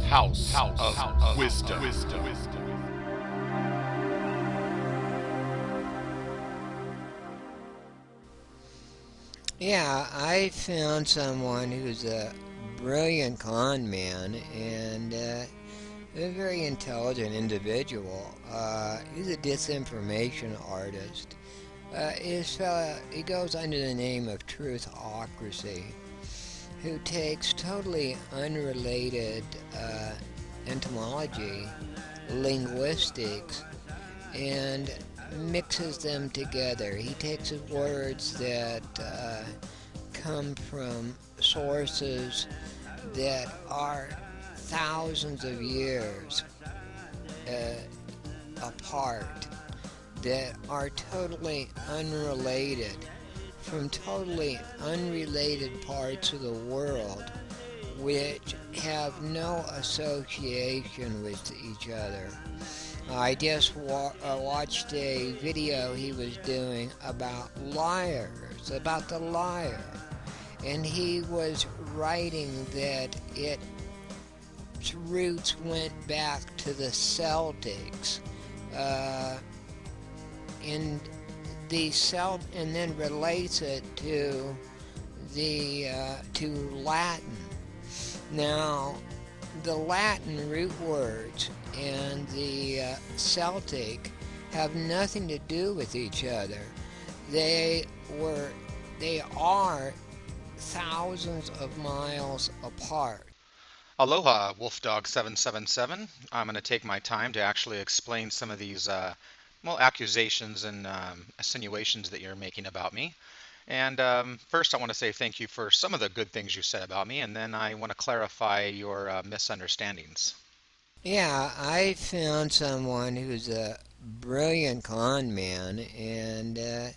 House of Wisdom. Yeah, I found someone who's a brilliant con man and a very intelligent individual. He's a disinformation artist. He goes under the name of Truthocracy, who takes totally unrelated uh, entomology, linguistics, and mixes them together. He takes words that come from sources that are thousands of years apart, that are totally unrelated, from totally unrelated parts of the world, which have no association with each other. I just watched a video he was doing about liars, about the liar. And he was writing that its roots went back to the Celtics, uh, and and then relates it to the to Latin. Now, the Latin root words and the Celtic have nothing to do with each other. They were, they are thousands of miles apart. Aloha, WolfDog777. I'm going to take my time to actually explain some of these, accusations and insinuations that you're making about me. And first, I want to say thank you for some of the good things you said about me, and then I want to clarify your misunderstandings. Yeah, I found someone who's a brilliant con man and a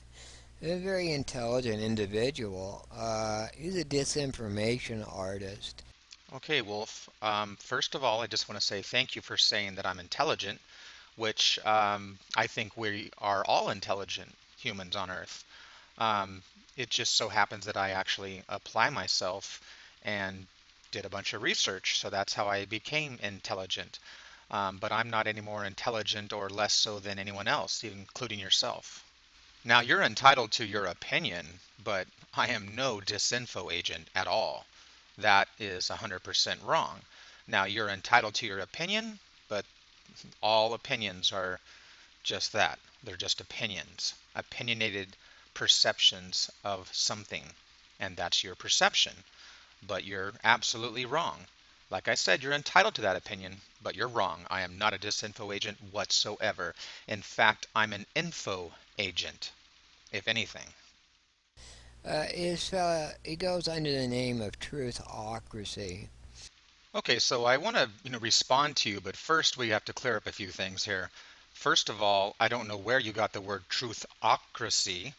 very intelligent individual. He's a disinformation artist. Okay, Wolf. First of all, I just want to say thank you for saying that I'm intelligent, which I think we are all intelligent humans on Earth. Um, it just so happens that I actually apply myself and did a bunch of research, so that's how I became intelligent. But I'm not any more intelligent or less so than anyone else, including yourself. Now, you're entitled to your opinion, but I am no disinfo agent at all. That is 100% wrong. Now, you're entitled to your opinion, but all opinions are just that. They're just opinions, opinionated perceptions of something. And that's your perception. But you're absolutely wrong. Like I said, you're entitled to that opinion, but you're wrong. I am not a disinfo agent whatsoever. In fact, I'm an info agent, if anything. He goes under the name of Truthocracy. Okay, so I want to, respond to you, but first we have to clear up a few things here. First of all, I don't know where you got the word truthocracy.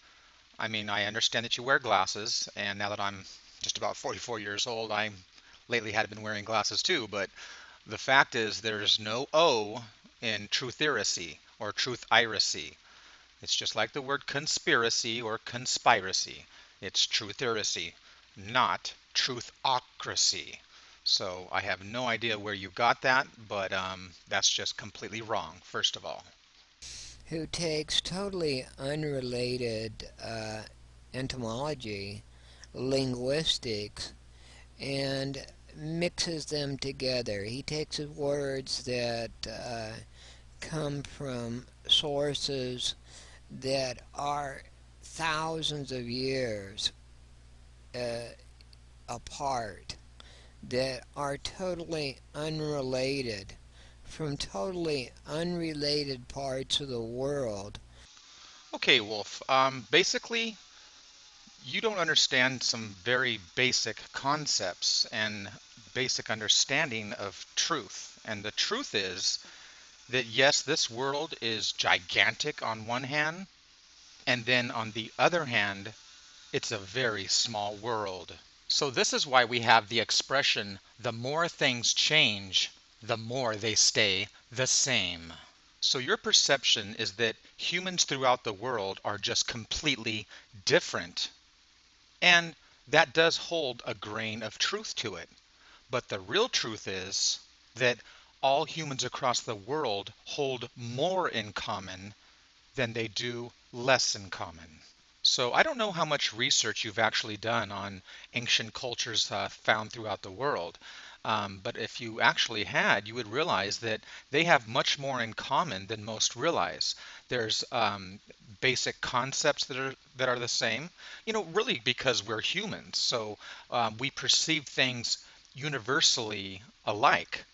I mean, I understand that you wear glasses, and now that I'm just about 44 years old, I lately had been wearing glasses too, but the fact is there's no O in truthiracy or truthiracy. It's just like the word conspiracy or conspiracy. It's truthiracy, not truthocracy. So I have no idea where you got that, but that's just completely wrong, first of all. Who takes totally unrelated entomology, linguistics, and mixes them together. He takes words that come from sources that are thousands of years uh, apart, that are totally unrelated, from totally unrelated parts of the world. Okay, Wolf. Basically, you don't understand some very basic concepts and basic understanding of truth. And the truth is that yes, this world is gigantic on one hand, and then on the other hand, it's a very small world. So this is why we have the expression, the more things change, the more they stay the same. So your perception is that humans throughout the world are just completely different. And that does hold a grain of truth to it. But the real truth is that all humans across the world hold more in common than they do less in common. So I don't know how much research you've actually done on ancient cultures found throughout the world. But if you actually had, you would realize that they have much more in common than most realize. There's basic concepts that are the same, really because we're humans. So we perceive things universally alike.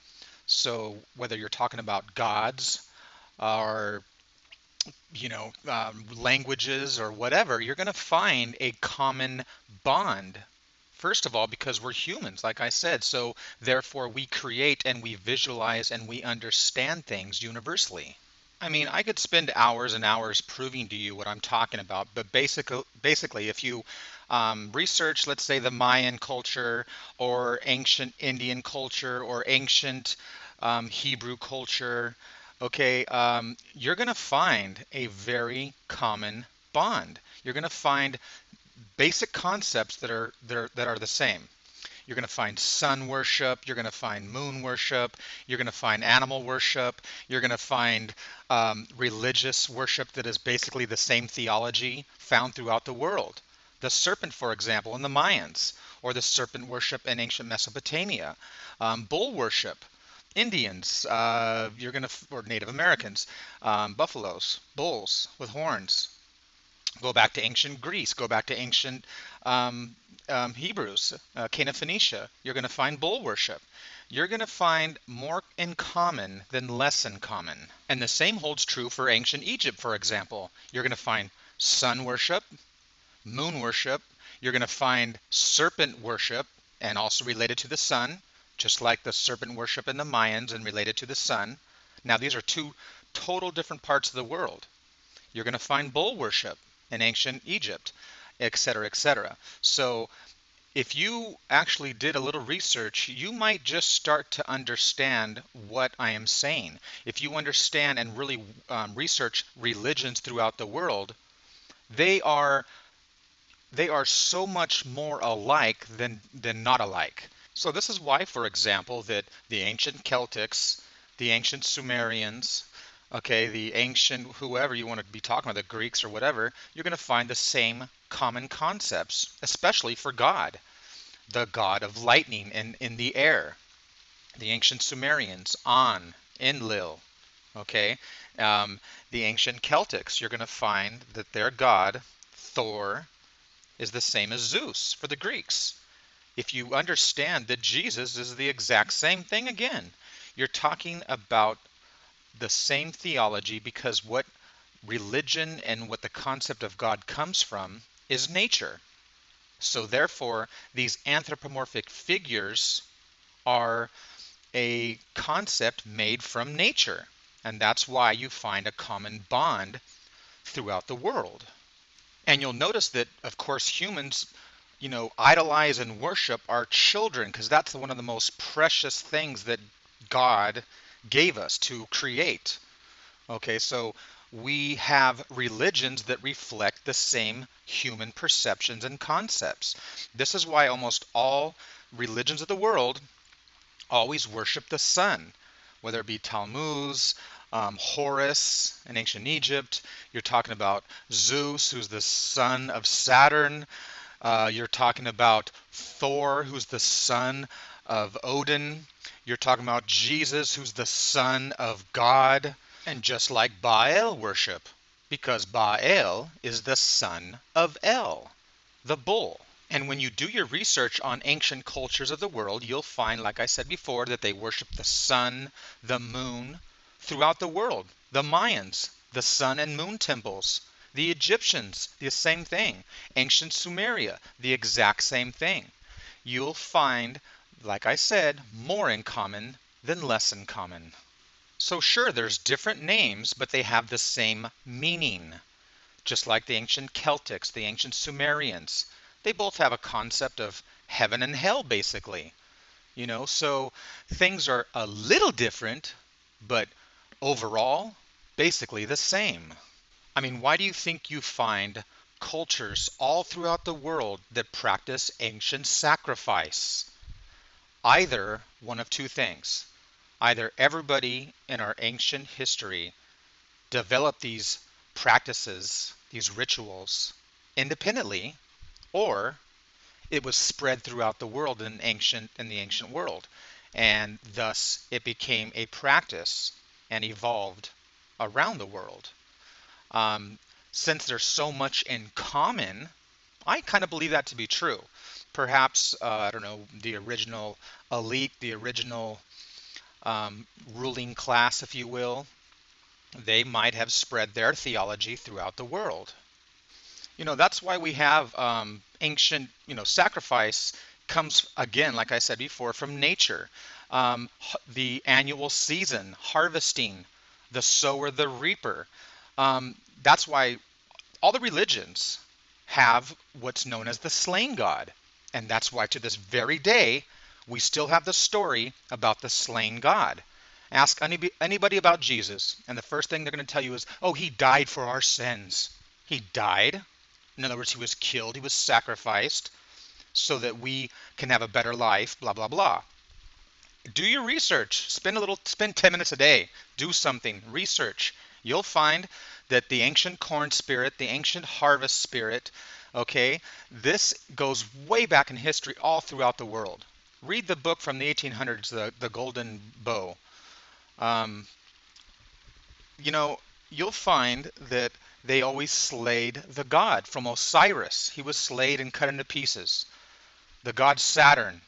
So whether you're talking about gods or languages or whatever, you're going to find a common bond. First of all, because we're humans, like I said, so therefore we create and we visualize and we understand things universally. I mean, I could spend hours and hours proving to you what I'm talking about, but basically, if you research, let's say, the Mayan culture or ancient Indian culture or ancient Hebrew culture, okay, you're going to find a very common bond. You're going to find basic concepts that are the same. You're going to find sun worship. You're going to find moon worship. You're going to find animal worship. You're going to find religious worship that is basically the same theology found throughout the world. The serpent, for example, in the Mayans, or the serpent worship in ancient Mesopotamia. Bull worship. Indians, you're going to, or Native Americans, buffaloes, bulls with horns. Go back to ancient Greece, go back to ancient um, Hebrews, Cana Phoenicia. You're going to find bull worship. You're going to find more in common than less in common. And the same holds true for ancient Egypt, for example. You're going to find sun worship, moon worship. You're going to find serpent worship, and also related to the sun, just like the serpent worship in the Mayans and related to the sun. Now, these are two total different parts of the world. You're going to find bull worship in ancient Egypt, et cetera, et cetera. So if you actually did a little research, you might just start to understand what I am saying. If you understand and really research religions throughout the world, they are they are so much more alike than not alike. So this is why, for example, that the ancient Celtics, the ancient Sumerians, okay, the ancient whoever you want to be talking about, the Greeks or whatever, you're going to find the same common concepts, especially for God, the god of lightning in the air. The ancient Sumerians, An, Enlil, okay. Um, the ancient Celtics, you're going to find that their god, Thor, is the same as Zeus for the Greeks. If you understand that Jesus is the exact same thing again, you're talking about the same theology, because what religion and what the concept of God comes from is nature. So therefore, these anthropomorphic figures are a concept made from nature. And that's why you find a common bond throughout the world. And you'll notice that, of course, humans, idolize and worship our children, because that's one of the most precious things that God gave us to create. Okay, so we have religions that reflect the same human perceptions and concepts. This is why almost all religions of the world always worship the sun, whether it be Tammuz, Horus in ancient Egypt. You're talking about Zeus, who's the son of Saturn. You're talking about Thor, who's the son of Odin. You're talking about Jesus, who's the son of God. And just like Baal worship, because Baal is the son of El, the bull. And when you do your research on ancient cultures of the world, you'll find, like I said before, that they worship the sun, the moon throughout the world. The Mayans, the sun and moon temples. The Egyptians, the same thing. Ancient Sumeria, the exact same thing. You'll find, like I said, more in common than less in common. So sure, there's different names, but they have the same meaning. Just like the ancient Celtics, the ancient Sumerians. They both have a concept of heaven and hell, basically. So things are a little different, but overall, basically the same. I mean, why do you think you find cultures all throughout the world that practice ancient sacrifice? Either one of two things. Either everybody in our ancient history developed these practices, these rituals independently, or it was spread throughout the world in the ancient world, and thus it became a practice and evolved around the world. Um, since there's so much in common, I kind of believe that to be true. Perhaps I don't know, the original elite, the original ruling class, if you will, they might have spread their theology throughout the world. That's why we have ancient, sacrifice comes again, like I said before, from nature. The annual season, harvesting, the sower, the reaper. That's why all the religions have what's known as the slain God. And that's why to this very day, we still have the story about the slain God. Ask anybody about Jesus, and the first thing they're going to tell you is, oh, he died for our sins. He died. In other words, he was killed, he was sacrificed so that we can have a better life, blah, blah, blah. Do your research. Spend 10 minutes a day. Do something. Research. You'll find that the ancient corn spirit, the ancient harvest spirit, okay, this goes way back in history all throughout the world. Read the book from the 1800s, the Golden Bow. Um, you know, you'll find that they always slayed the god from Osiris. He was slayed and cut into pieces. The god Saturn,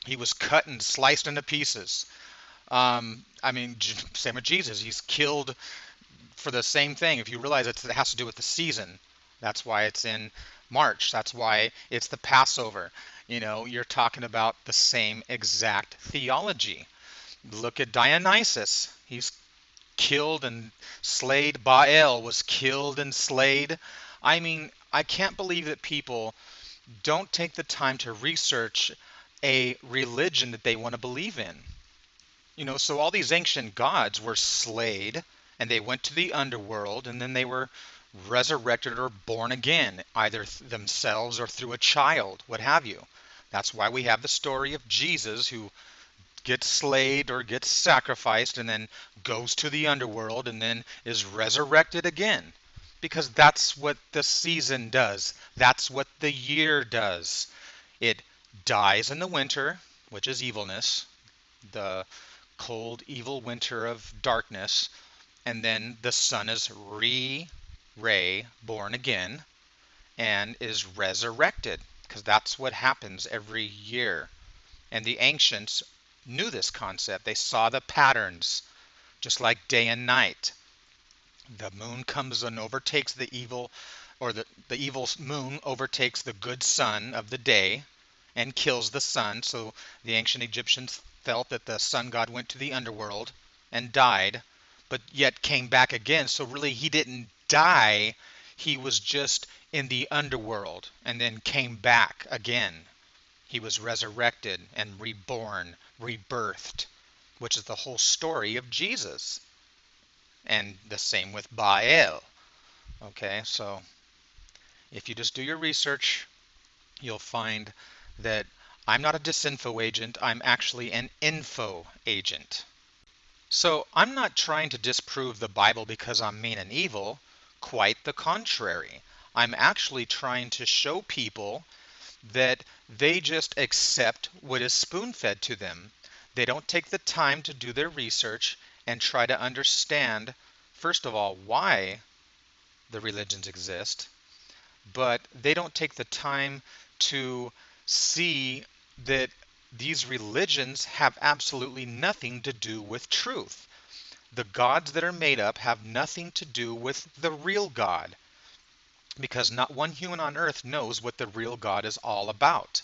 he was cut and sliced into pieces. I mean, same with Jesus. He's killed for the same thing. If you realize it has to do with the season, that's why it's in March. That's why it's the Passover. You're talking about the same exact theology. Look at Dionysus. He's killed and slayed. Baal was killed and slayed. I mean, I can't believe that people don't take the time to research a religion that they want to believe in. So all these ancient gods were slayed and they went to the underworld and then they were resurrected or born again, either themselves or through a child, what have you. That's why we have the story of Jesus who gets slayed or gets sacrificed and then goes to the underworld and then is resurrected again. Because that's what the season does. That's what the year does. It dies in the winter, which is evilness, the cold, evil winter of darkness, and then the sun is born again, and is resurrected, because that's what happens every year. And the ancients knew this concept. They saw the patterns, just like day and night. The moon comes and overtakes the evil, or the evil moon overtakes the good sun of the day and kills the sun. So the ancient Egyptians felt that the sun god went to the underworld and died, but yet came back again. So really he didn't die. He was just in the underworld and then came back again. He was resurrected and reborn, rebirthed, which is the whole story of Jesus. And the same with Baal. Okay, so if you just do your research, you'll find that I'm not a disinfo agent, I'm actually an info agent. So I'm not trying to disprove the Bible because I'm mean and evil, quite the contrary. I'm actually trying to show people that they just accept what is spoon-fed to them. They don't take the time to do their research and try to understand, first of all, why the religions exist, but they don't take the time to see that these religions have absolutely nothing to do with truth. The gods that are made up have nothing to do with the real God, because not one human on earth knows what the real God is all about.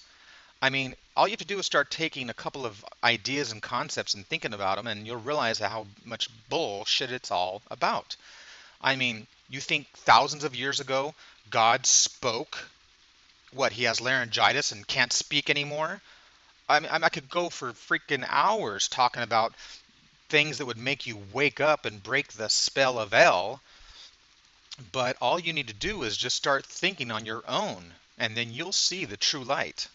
I mean, all you have to do is start taking a couple of ideas and concepts and thinking about them, and you'll realize how much bullshit it's all about. I mean, you think thousands of years ago, God spoke? What, he has laryngitis and can't speak anymore? I could go for freaking hours talking about things that would make you wake up and break the spell of El, but all you need to do is just start thinking on your own, and then you'll see the true light.